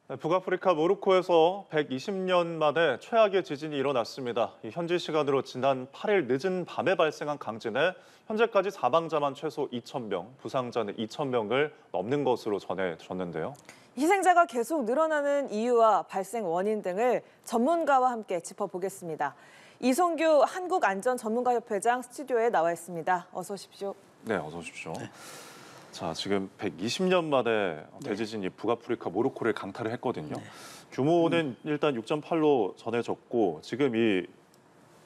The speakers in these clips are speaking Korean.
네, 북아프리카 모로코에서 120년 만에 최악의 지진이 일어났습니다. 현지 시간으로 지난 8일 늦은 밤에 발생한 강진에 현재까지 사망자만 최소 2,000명, 부상자는 2,000명을 넘는 것으로 전해졌는데요. 희생자가 계속 늘어나는 이유와 발생 원인 등을 전문가와 함께 짚어보겠습니다. 이성규 한국안전전문가협회장 스튜디오에 나와 있습니다. 어서 오십시오. 네, 어서 오십시오. 자, 지금 120년 만에 대지진이 북아프리카 모로코를 강타를 했거든요. 규모는 일단 6.8로 전해졌고 지금 이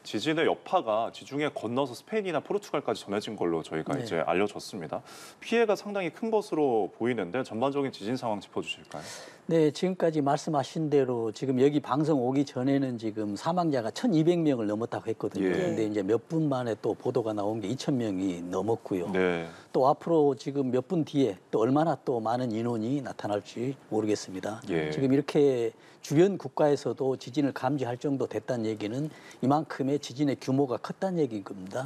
지진의 여파가 지중해 건너서 스페인이나 포르투갈까지 전해진 걸로 저희가 이제 알려졌습니다. 피해가 상당히 큰 것으로 보이는데 전반적인 지진 상황 짚어주실까요? 네, 지금까지 말씀하신 대로 지금 여기 방송 오기 전에는 지금 사망자가 1,200명을 넘었다고 했거든요. 그런데 이제 몇 분 만에 또 보도가 나온 게 2,000명이 넘었고요. 또 앞으로 지금 몇 분 뒤에 또 얼마나 또 많은 인원이 나타날지 모르겠습니다. 지금 이렇게 주변 국가에서도 지진을 감지할 정도 됐다는 얘기는 이만큼의 지진의 규모가 컸다는 얘기인 겁니다.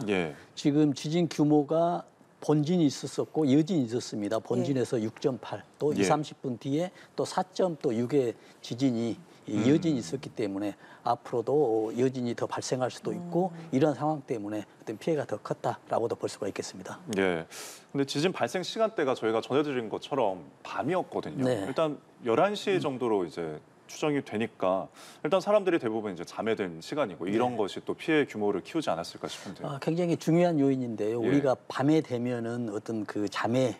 지금 지진 규모가 본진이 있었고 여진이 있었습니다. 본진에서 6.8, 또 20, 30분 뒤에 또 4.6의 지진이 여진이 있었기 때문에 앞으로도 여진이 더 발생할 수도 있고 이런 상황 때문에 어떤 피해가 더 컸다라고도 볼 수가 있겠습니다. 근데 지진 발생 시간대가 저희가 전해드린 것처럼 밤이었거든요. 일단 11시 정도로 이제 추정이 되니까 일단 사람들이 대부분 이제 잠에 든 시간이고 이런 것이 또 피해 규모를 키우지 않았을까 싶은데요. 굉장히 중요한 요인인데요. 우리가 밤에 되면은 어떤 그 잠에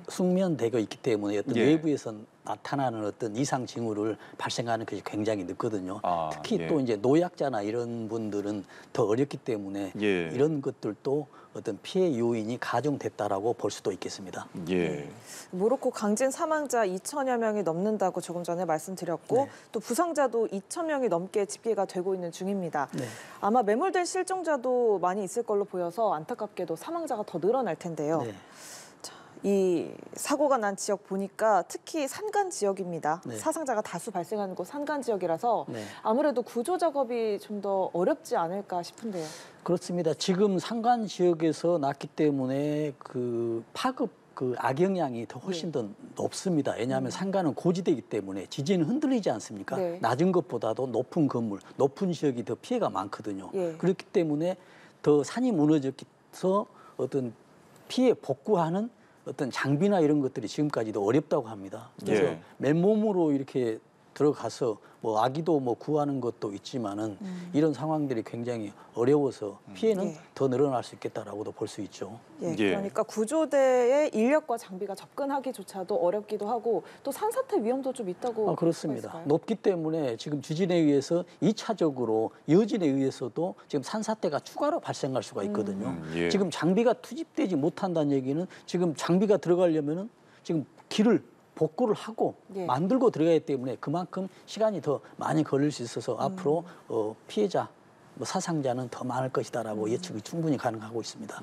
숙면되고 있기 때문에 어떤 외부에서 나타나는 어떤 이상 징후를 발생하는 것이 굉장히 늦거든요. 특히 또 이제 노약자나 이런 분들은 더 어렵기 때문에 이런 것들도 어떤 피해 요인이 가중됐다라고 볼 수도 있겠습니다. 모로코 강진 사망자 2,000여 명이 넘는다고 조금 전에 말씀드렸고 또 부상자도 2,000명이 넘게 집계가 되고 있는 중입니다. 아마 매몰된 실종자도 많이 있을 걸로 보여서 안타깝게도 사망자가 더 늘어날 텐데요. 이 사고가 난 지역 보니까 특히 산간 지역입니다. 사상자가 다수 발생하는 곳 산간 지역이라서 아무래도 구조 작업이 좀 더 어렵지 않을까 싶은데요. 그렇습니다. 지금 산간 지역에서 났기 때문에 그 파급 악영향이 더 훨씬 더 높습니다. 왜냐하면 산간은 고지대이기 때문에 지진은 흔들리지 않습니까? 낮은 것보다도 높은 건물, 높은 지역이 더 피해가 많거든요. 그렇기 때문에 더 산이 무너져서 어떤 피해 복구하는 어떤 장비나 이런 것들이 지금까지도 어렵다고 합니다. 그래서 맨몸으로 이렇게 들어가서 뭐 아기도 뭐 구하는 것도 있지만은 이런 상황들이 굉장히 어려워서 피해는 더 늘어날 수 있겠다라고도 볼 수 있죠. 그러니까 구조대의 인력과 장비가 접근하기조차도 어렵기도 하고 또 산사태 위험도 좀 있다고 그렇습니다. 있을까요? 높기 때문에 지금 지진에 의해서 2차적으로 여진에 의해서도 지금 산사태가 추가로 발생할 수가 있거든요. 지금 장비가 투입되지 못한다는 얘기는 지금 장비가 들어가려면은 지금 길을 복구를 하고 만들고 들어가기 때문에 그만큼 시간이 더 많이 걸릴 수 있어서 앞으로 피해자, 사상자는 더 많을 것이다라고 예측이 충분히 가능하고 있습니다.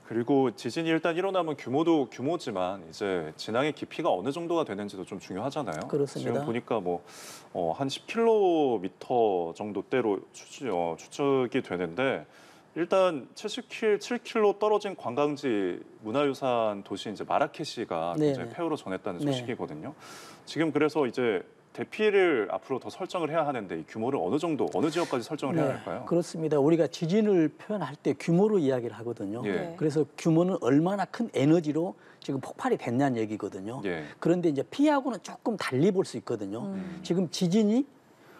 그리고 지진이 일단 일어나면 규모도 규모지만 이제 진앙의 깊이가 어느 정도가 되는지도 좀 중요하잖아요. 그렇습니다. 지금 보니까 뭐 한 10km 정도대로 추측이 되는데 일단 7km 떨어진 관광지 문화유산 도시 이제 마라케시가 굉장히 폐허로 전했다는 소식이거든요. 지금 그래서 이제 대피를 앞으로 더 설정을 해야 하는데 이 규모를 어느 정도, 어느 지역까지 설정을 해야 할까요? 그렇습니다. 우리가 지진을 표현할 때 규모로 이야기를 하거든요. 그래서 규모는 얼마나 큰 에너지로 지금 폭발이 됐냐는 얘기거든요. 그런데 이제 피해하고는 조금 달리 볼 수 있거든요. 지금 지진이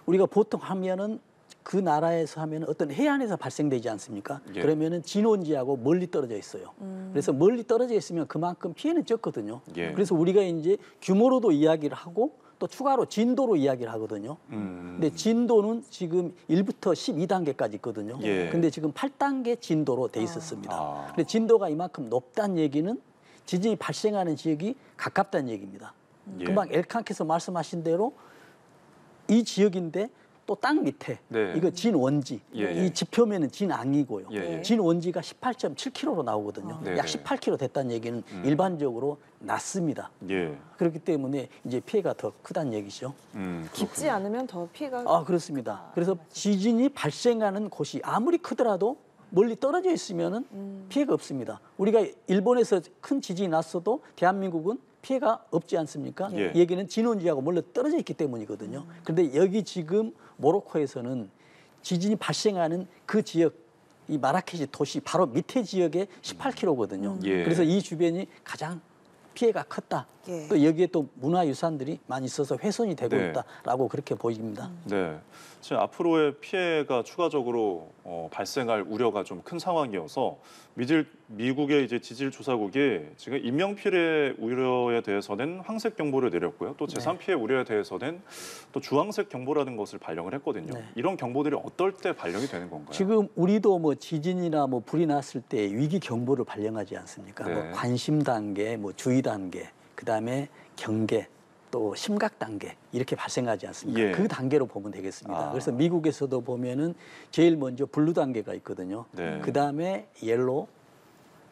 우리가 보통 하면은 그 나라에서 하면 어떤 해안에서 발생되지 않습니까? 그러면은 진원지하고 멀리 떨어져 있어요. 그래서 멀리 떨어져 있으면 그만큼 피해는 적거든요. 그래서 우리가 이제 규모로도 이야기를 하고 또 추가로 진도로 이야기를 하거든요. 근데 진도는 지금 1부터 12단계까지 있거든요. 근데 지금 8단계 진도로 돼 있었습니다. 근데 진도가 이만큼 높다는 얘기는 지진이 발생하는 지역이 가깝다는 얘기입니다. 금방 엘칸께서 말씀하신 대로 이 지역인데 또 땅 밑에 이거 진원지, 이 지표면은 진앙이고요. 진원지가 18.7km로 나오거든요. 약 18km 됐다는 얘기는 일반적으로 낮습니다. 그렇기 때문에 이제 피해가 더 크다는 얘기죠. 깊지 않으면 더 피해가 그렇습니다. 그래서 지진이 발생하는 곳이 아무리 크더라도 멀리 떨어져 있으면은 피해가 없습니다. 우리가 일본에서 큰 지진이 났어도 대한민국은 피해가 없지 않습니까? 예. 여기는 진원지하고 멀리 떨어져 있기 때문이거든요. 그런데 여기 지금 모로코에서는 지진이 발생하는 그 지역, 이 마라케시 도시 바로 밑에 지역에 18km거든요. 예. 그래서 이 주변이 가장 피해가 컸다. 예. 또 여기에 또 문화유산들이 많이 있어서 훼손이 되고 네. 있다라고 그렇게 보입니다. 네, 지금 앞으로의 피해가 추가적으로 발생할 우려가 좀 큰 상황이어서 미국의 이제 지질 조사국이 지금 인명 피해 우려에 대해서는 황색 경보를 내렸고요. 또 재산 피해 우려에 대해서는 또 주황색 경보라는 것을 발령을 했거든요. 네. 이런 경보들이 어떨 때 발령이 되는 건가요? 지금 우리도 뭐 지진이나 뭐 불이 났을 때 위기 경보를 발령하지 않습니까? 네. 뭐 관심 단계, 뭐 주의 단계, 그다음에 경계, 또 심각 단계 이렇게 발생하지 않습니까? 예. 그 단계로 보면 되겠습니다. 아. 그래서 미국에서도 보면은 제일 먼저 블루 단계가 있거든요. 네. 그다음에 옐로우,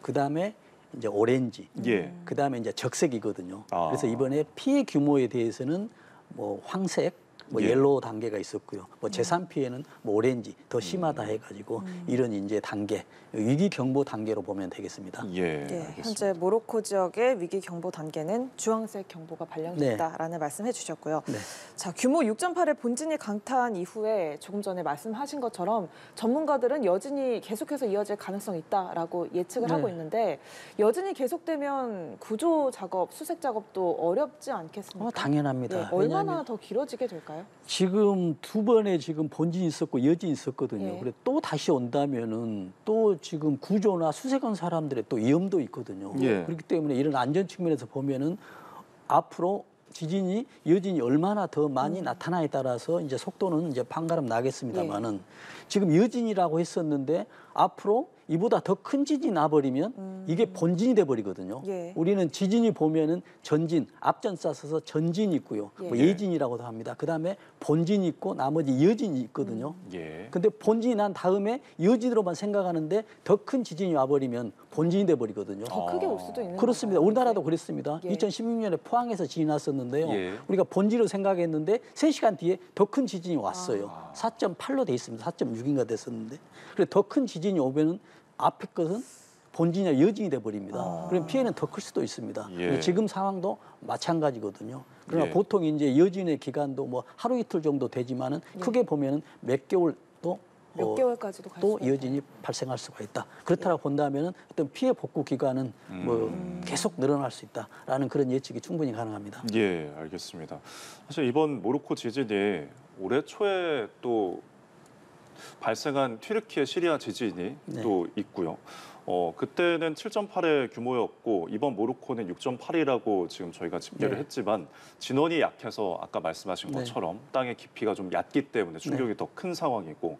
그다음에 이제 오렌지, 예. 그다음에 이제 적색이거든요. 아. 그래서 이번에 피해 규모에 대해서는 뭐 황색, 뭐 예. 옐로우 단계가 있었고요. 뭐 재산 피해는 뭐 오렌지 더 심하다 해가지고 이런 이제 단계 위기 경보 단계로 보면 되겠습니다. 예, 예, 알겠습니다. 현재 모로코 지역의 위기 경보 단계는 주황색 경보가 발령됐다라는 말씀해 주셨고요. 네. 자, 규모 6.8의 본진이 강타한 이후에 조금 전에 말씀하신 것처럼 전문가들은 여진이 계속해서 이어질 가능성이 있다라고 예측을 네. 하고 있는데 여진이 계속되면 구조 작업, 수색 작업도 어렵지 않겠습니까? 당연합니다. 예, 얼마나 왜냐하면 더 길어지게 될까요? 지금 두 번의 지금 본진이 있었고 여진이 있었거든요. 예. 그래 또 다시 온다면은 또 지금 구조나 수색한 사람들의 또 위험도 있거든요. 예. 그렇기 때문에 이런 안전 측면에서 보면은 앞으로 지진이 여진이 얼마나 더 많이 나타나에 따라서 이제 속도는 이제 판가름 나겠습니다만은 지금 여진이라고 했었는데 앞으로 이보다 더 큰 지진이 나버리면 이게 본진이 돼버리거든요. 예. 우리는 지진이 보면은 전진, 앞전자 써서 전진이 있고요. 예. 뭐 예진이라고도 합니다. 그다음에 본진이 있고 나머지 여진이 있거든요. 예. 근데 본진이 난 다음에 여진으로만 생각하는데 더 큰 지진이 와버리면 본진이 돼버리거든요. 더 크게 올 수도 있는 그렇습니다. 건가요? 우리나라도 그랬습니다. 예. 2016년에 포항에서 지진이 났었는데요. 예. 우리가 본진으로 생각했는데 3시간 뒤에 더 큰 지진이 왔어요. 4.8로 돼 있습니다. 4.6인가 됐었는데. 그래 더 큰 지진이 오면은 앞에 것은 본진이나 여진이 돼버립니다. 그럼 피해는 더 클 수도 있습니다. 예. 근데 지금 상황도 마찬가지거든요. 그러나 예. 보통 이제 여진의 기간도 뭐 하루 이틀 정도 되지만은 크게 보면은 몇 개월 또 몇 개월까지도 갈 또 수가 여진이 발생할 수가 있다. 그렇다고 본다면은 어떤 피해 복구 기간은 뭐 계속 늘어날 수 있다라는 그런 예측이 충분히 가능합니다. 예, 알겠습니다. 사실 이번 모로코 지진이 올해 초에 또 발생한 튀르키예 시리아 지진이 네. 또 있고요. 그때는 7.8의 규모였고 이번 모로코는 6.8이라고 지금 저희가 집계를 네. 했지만 진원이 약해서 아까 말씀하신 네. 것처럼 땅의 깊이가 좀 얕기 때문에 충격이 더 큰 상황이고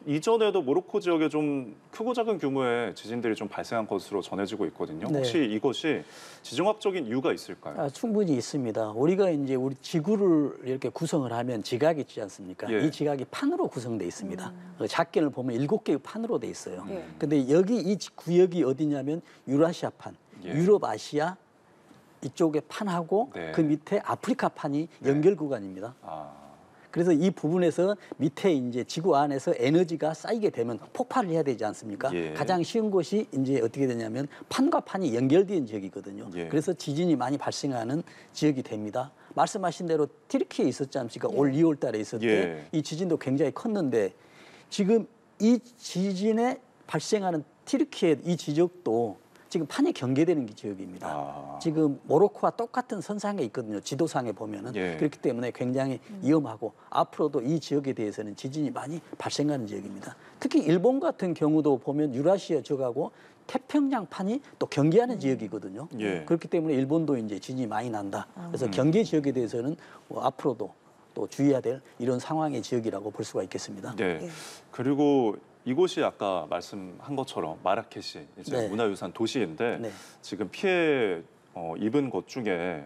이전에도 모로코 지역에 좀 크고 작은 규모의 지진들이 좀 발생한 것으로 전해지고 있거든요. 네. 혹시 이것이 지정학적인 이유가 있을까요? 충분히 있습니다. 우리가 이제 우리 지구를 이렇게 구성을 하면 지각이 있지 않습니까? 예. 이 지각이 판으로 구성돼 있습니다. 작견을 보면 7개의 판으로 돼 있어요. 예. 근데 여기 이 구역이 어디냐면 유라시아 판, 예. 유럽, 아시아 이쪽의 판하고 네. 그 밑에 아프리카 판이 연결 구간입니다. 아, 그래서 이 부분에서 밑에 이제 지구 안에서 에너지가 쌓이게 되면 폭발을 해야 되지 않습니까? 예. 가장 쉬운 곳이 이제 어떻게 되냐면 판과 판이 연결된 지역이거든요. 예. 그래서 지진이 많이 발생하는 지역이 됩니다. 말씀하신 대로 튀르키예에 있었지 않습니까? 올 2월 달에 있을 예. 때 이 지진도 굉장히 컸는데 지금 이 지진에 발생하는 튀르키예 이 지역도 지금 판이 경계되는 지역입니다. 아. 지금 모로코와 똑같은 선상에 있거든요. 지도상에 보면은. 예. 그렇기 때문에 굉장히 위험하고 앞으로도 이 지역에 대해서는 지진이 많이 발생하는 지역입니다. 특히 일본 같은 경우도 보면 유라시아 지역하고 태평양판이 또 경계하는 지역이거든요. 예. 그렇기 때문에 일본도 이제 지진이 많이 난다. 그래서 경계 지역에 대해서는 뭐 앞으로도 또 주의해야 될 이런 상황의 지역이라고 볼 수가 있겠습니다. 네. 예. 그리고 이곳이 아까 말씀한 것처럼 마라케시 이제 네. 문화유산 도시인데 네. 지금 피해 입은 것 중에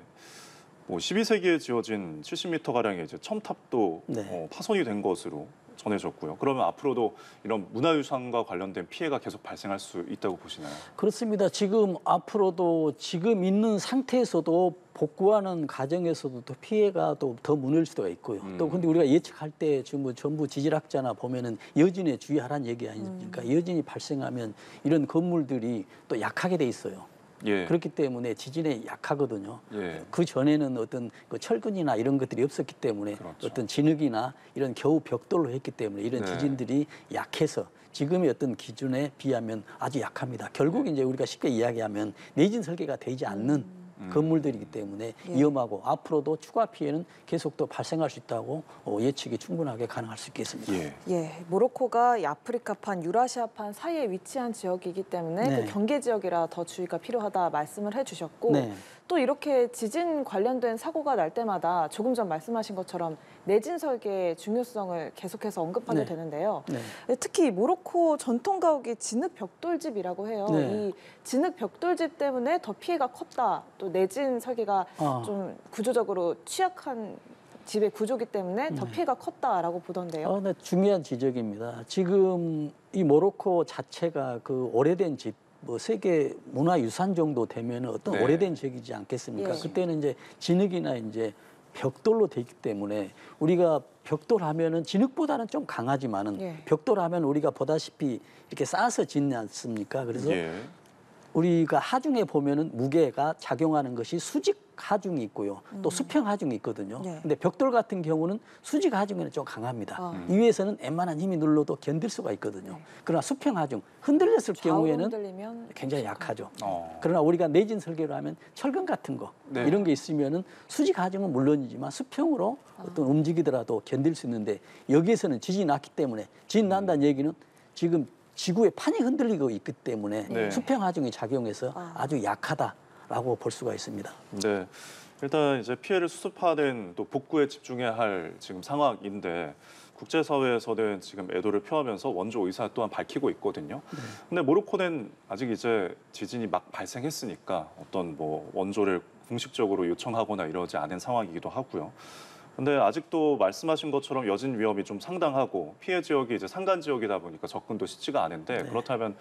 뭐 12세기에 지어진 70m 가량의 이제 첨탑도 네. 파손이 된 것으로 전해졌고요. 그러면 앞으로도 이런 문화유산과 관련된 피해가 계속 발생할 수 있다고 보시나요? 그렇습니다. 지금 앞으로도 지금 있는 상태에서도 복구하는 과정에서도 또 피해가 또 더 무너질 수도 있고요. 또 근데 우리가 예측할 때 지금 뭐 전부 지질학자나 보면은 여진에 주의하라는 얘기 아닙니까? 여진이 발생하면 이런 건물들이 또 약하게 돼 있어요. 예. 그렇기 때문에 지진에 약하거든요. 예. 그 전에는 어떤 그 철근이나 이런 것들이 없었기 때문에 그렇죠. 어떤 진흙이나 이런 겨우 벽돌로 했기 때문에 이런 네. 지진들이 약해서 지금의 어떤 기준에 비하면 아주 약합니다. 결국 이제 우리가 쉽게 이야기하면 내진 설계가 되지 않는 건물들이기 때문에 예. 위험하고 앞으로도 추가 피해는 계속 또 발생할 수 있다고 예측이 충분하게 가능할 수 있겠습니다. 예. 예, 모로코가 이 아프리카판, 유라시아판 사이에 위치한 지역이기 때문에 네. 그 경계 지역이라 더 주의가 필요하다 말씀을 해주셨고 네. 또 이렇게 지진 관련된 사고가 날 때마다 조금 전 말씀하신 것처럼 내진 설계의 중요성을 계속해서 언급하게 네. 되는데요. 네. 특히 모로코 전통 가옥이 진흙 벽돌집이라고 해요. 네. 이 진흙 벽돌집 때문에 더 피해가 컸다. 또 내진 설계가 좀 구조적으로 취약한 집의 구조기 때문에 더 피해가 컸다라고 보던데요. 네, 중요한 지적입니다. 지금 이 모로코 자체가 그 오래된 집, 뭐 세계 문화유산 정도 되면 어떤 네. 오래된 지역이지 않겠습니까? 예. 그때는 이제 진흙이나 이제 벽돌로 돼 있기 때문에 우리가 벽돌 하면은 진흙보다는 좀 강하지만은 예. 벽돌 하면 우리가 보다시피 이렇게 쌓아서 짓지 않습니까? 그래서 예. 우리가 하중에 보면은 무게가 작용하는 것이 수직 하중이 있고요. 또 수평 하중이 있거든요. 네. 근데 벽돌 같은 경우는 수직 하중에는 좀 강합니다. 이 위에서는 웬만한 힘이 눌러도 견딜 수가 있거든요. 그러나 수평 하중, 흔들렸을 좌우로 경우에는 흔들리면 굉장히 약하죠. 어. 그러나 우리가 내진 설계로 하면 철근 같은 거 네. 이런 게 있으면은 수직 하중은 물론이지만 수평으로 어떤 움직이더라도 견딜 수 있는데 여기에서는 지진이 났기 때문에 지진 난다는 얘기는 지금 지구의 판이 흔들리고 있기 때문에 네. 수평 하중이 작용해서 아주 약하다라고 볼 수가 있습니다. 네. 일단 이제 피해를 수습하는 또 복구에 집중해야 할 지금 상황인데 국제사회에서는 지금 애도를 표하면서 원조 의사 또한 밝히고 있거든요. 근데 모로코는 아직 이제 지진이 막 발생했으니까 어떤 뭐 원조를 공식적으로 요청하거나 이러지 않은 상황이기도 하고요. 근데 아직도 말씀하신 것처럼 여진 위험이 좀 상당하고 피해 지역이 이제 산간 지역이다 보니까 접근도 쉽지가 않은데 네. 그렇다면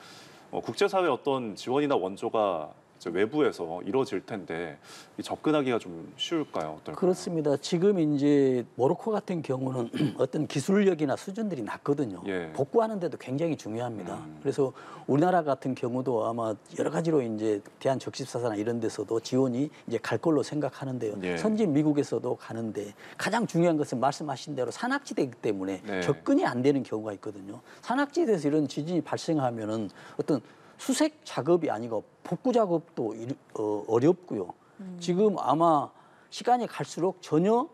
국제사회 어떤 지원이나 원조가 이제 외부에서 이루어질 텐데 이 접근하기가 좀 쉬울까요? 어떨까요? 그렇습니다. 지금 이제 모로코 같은 경우는 어떤 기술력이나 수준들이 낮거든요. 예. 복구하는데도 굉장히 중요합니다. 그래서 우리나라 같은 경우도 아마 여러 가지로 이제 대한적십사사나 이런 데서도 지원이 이제 갈 걸로 생각하는데요. 예. 선진 미국에서도 가는데 가장 중요한 것은 말씀하신 대로 산악지대이기 때문에 네. 접근이 안 되는 경우가 있거든요. 산악지대에서 이런 지진이 발생하면은 어떤 수색 작업이 아니고 복구 작업도 어렵고요. 지금 아마 시간이 갈수록 전혀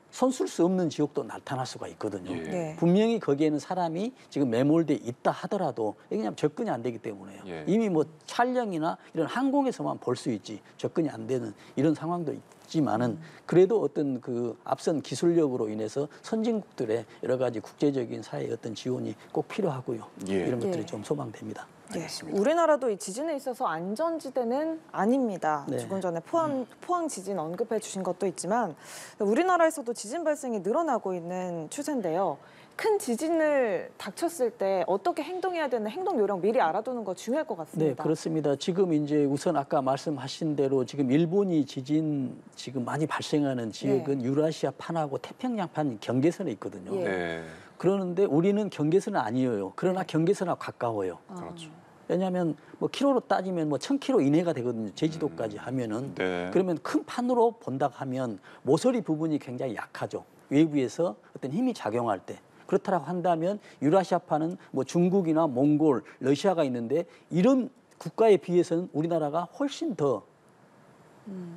손쓸 수 없는 지역도 나타날 수가 있거든요. 예. 네. 분명히 거기에는 사람이 지금 매몰돼 있다 하더라도 그냥 접근이 안 되기 때문에요. 예. 이미 뭐 촬영이나 이런 항공에서만 볼 수 있지 접근이 안 되는 이런 상황도 있지만은 그래도 어떤 그 앞선 기술력으로 인해서 선진국들의 여러 가지 국제적인 사회의 어떤 지원이 꼭 필요하고요. 예. 이런 것들이 예. 좀 소망됩니다. 예, 우리나라도 이 지진에 있어서 안전지대는 아닙니다. 네. 조금 전에 포항 지진 언급해 주신 것도 있지만 우리나라에서도 지진 발생이 늘어나고 있는 추세인데요. 큰 지진을 닥쳤을 때 어떻게 행동해야 되는 행동 요령 미리 알아두는 거 중요할 것 네, 같습니다. 그렇습니다. 지금 이제 우선 아까 말씀하신 대로 지금 일본이 지진 지금 많이 발생하는 지역은 유라시아 판하고 태평양 판 경계선에 있거든요. 예. 네. 그러는데 우리는 경계선은 아니에요. 그러나 경계선하고 가까워요. 그렇죠. 왜냐하면 뭐 킬로로 따지면 뭐 1000킬로 이내가 되거든요. 제주도까지 하면은. 네. 그러면 큰 판으로 본다 하면 모서리 부분이 굉장히 약하죠. 외부에서 어떤 힘이 작용할 때. 그렇다고 한다면 유라시아파는 뭐 중국이나 몽골, 러시아가 있는데 이런 국가에 비해서는 우리나라가 훨씬 더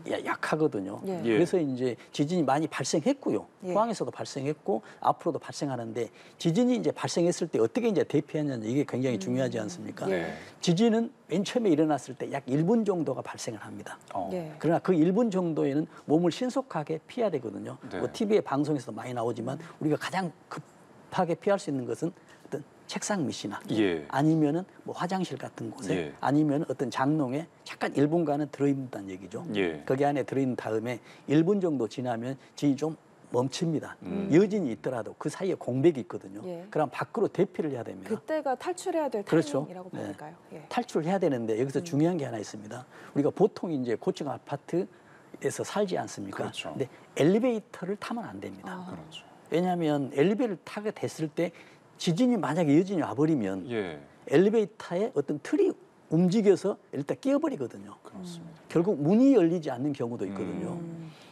약하거든요. 예. 예. 그래서 이제 지진이 많이 발생했고요. 예. 포항에서도 발생했고 앞으로도 발생하는데 지진이 이제 발생했을 때 어떻게 이제 대피하느냐 이게 굉장히 중요하지 않습니까? 네. 지진은 맨 처음에 일어났을 때 약 1분 정도가 발생을 합니다. 예. 그러나 그 1분 정도에는 몸을 신속하게 피해야 되거든요. 네. 뭐 TV의 방송에서도 많이 나오지만 우리가 가장 급하게 피할 수 있는 것은 어떤 책상 밑이나 예. 아니면은 뭐 화장실 같은 곳에 예. 아니면 어떤 장롱에 잠깐 1분간은 들어있다는 얘기죠. 예. 거기 안에 들어있는 다음에 1분 정도 지나면 진이 좀 멈춥니다. 여진이 있더라도 그 사이에 공백이 있거든요. 예. 그럼 밖으로 대피를 해야 됩니다. 그때가 탈출해야 될 그렇죠. 타이밍이라고 네. 볼까요? 예. 탈출을 해야 되는데 여기서 중요한 게 하나 있습니다. 우리가 보통 이제 고층 아파트에서 살지 않습니까? 그렇죠. 근데 엘리베이터를 타면 안 됩니다. 그렇죠. 왜냐하면 엘리베이터를 타게 됐을 때 지진이 만약에 여진이 와버리면 예. 엘리베이터에 어떤 틀이 움직여서 일단 끼어버리거든요. 그렇습니다. 결국 문이 열리지 않는 경우도 있거든요.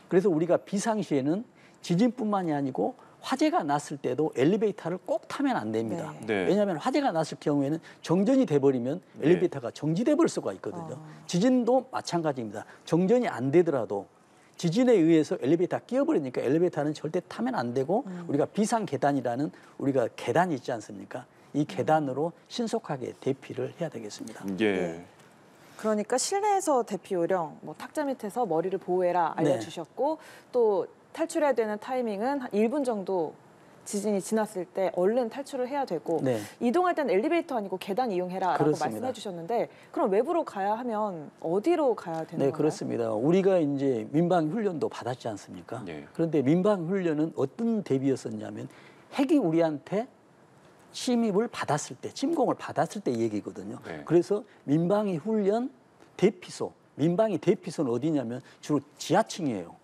그래서 우리가 비상시에는 지진뿐만이 아니고 화재가 났을 때도 엘리베이터를 꼭 타면 안 됩니다. 네. 왜냐하면 화재가 났을 경우에는 정전이 돼버리면 엘리베이터가 정지돼 버릴 수가 있거든요. 지진도 마찬가지입니다. 정전이 안 되더라도 지진에 의해서 엘리베이터가 끼어버리니까 엘리베이터는 절대 타면 안 되고 우리가 비상 계단이라는 우리가 계단이 있지 않습니까? 이 계단으로 신속하게 대피를 해야 되겠습니다. 예. 그러니까 실내에서 대피 요령, 뭐 탁자 밑에서 머리를 보호해라 알려주셨고 또 탈출해야 되는 타이밍은 한 1분 정도 지진이 지났을 때 얼른 탈출을 해야 되고 이동할 때는 엘리베이터 아니고 계단 이용해라라고 말씀해 주셨는데 그럼 외부로 가야 하면 어디로 가야 되는 건가요? 그렇습니다. 우리가 이제 민방 훈련도 받았지 않습니까? 그런데 민방 훈련은 어떤 대비였었냐면 핵이 우리한테 침입을 받았을 때, 침공을 받았을 때 얘기거든요. 그래서 민방위 훈련 대피소, 민방위 대피소는 어디냐면 주로 지하층이에요.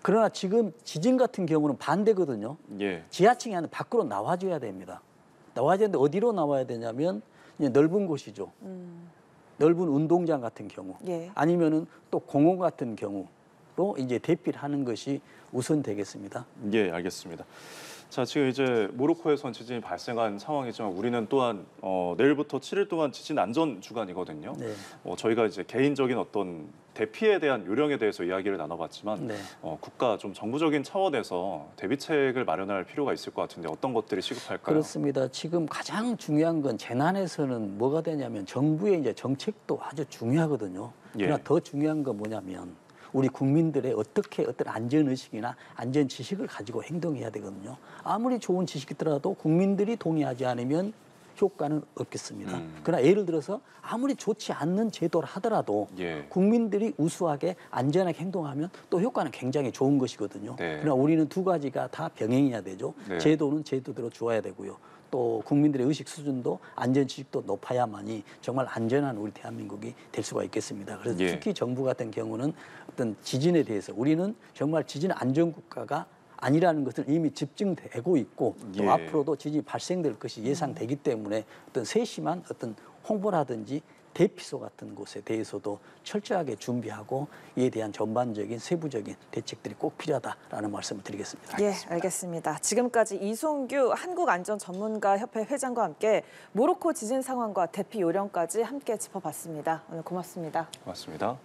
그러나 지금 지진 같은 경우는 반대거든요. 지하층이 아니라 밖으로 나와줘야 됩니다. 나와야 되는데 어디로 나와야 되냐면 이제 넓은 곳이죠. 넓은 운동장 같은 경우, 아니면은 또 공원 같은 경우로 이제 대피를 하는 것이 우선 되겠습니다. 예, 알겠습니다. 자, 지금 이제 모로코에선 지진이 발생한 상황이지만 우리는 또한 내일부터 7일 동안 지진 안전 주간이거든요. 저희가 이제 개인적인 어떤 대피에 대한 요령에 대해서 이야기를 나눠봤지만 국가 좀 정부적인 차원에서 대비책을 마련할 필요가 있을 것 같은데 어떤 것들이 시급할까요? 그렇습니다. 지금 가장 중요한 건 재난에서는 뭐가 되냐면 정부의 이제 정책도 아주 중요하거든요. 그러나 더 중요한 건 뭐냐면 우리 국민들의 어떻게 어떤 안전의식이나 안전지식을 가지고 행동해야 되거든요. 아무리 좋은 지식이더라도 국민들이 동의하지 않으면 효과는 없겠습니다. 그러나 예를 들어서 아무리 좋지 않는 제도를 하더라도 국민들이 우수하게 안전하게 행동하면 또 효과는 굉장히 좋은 것이거든요. 그러나 우리는 두 가지가 다 병행해야 되죠. 제도는 제도대로 좋아야 되고요. 또 국민들의 의식 수준도 안전지식도 높아야만이 정말 안전한 우리 대한민국이 될 수가 있겠습니다. 그래서 특히 정부 같은 경우는 어떤 지진에 대해서 우리는 정말 지진 안전국가가 아니라는 것을 이미 집증되고 있고 또 앞으로도 지진이 발생될 것이 예상되기 때문에 어떤 세심한 어떤 홍보라든지 대피소 같은 곳에 대해서도 철저하게 준비하고 이에 대한 전반적인 세부적인 대책들이 꼭 필요하다라는 말씀을 드리겠습니다. 예, 알겠습니다. 지금까지 이송규 한국안전전문가협회 회장과 함께 모로코 지진 상황과 대피 요령까지 함께 짚어봤습니다. 오늘 고맙습니다. 고맙습니다.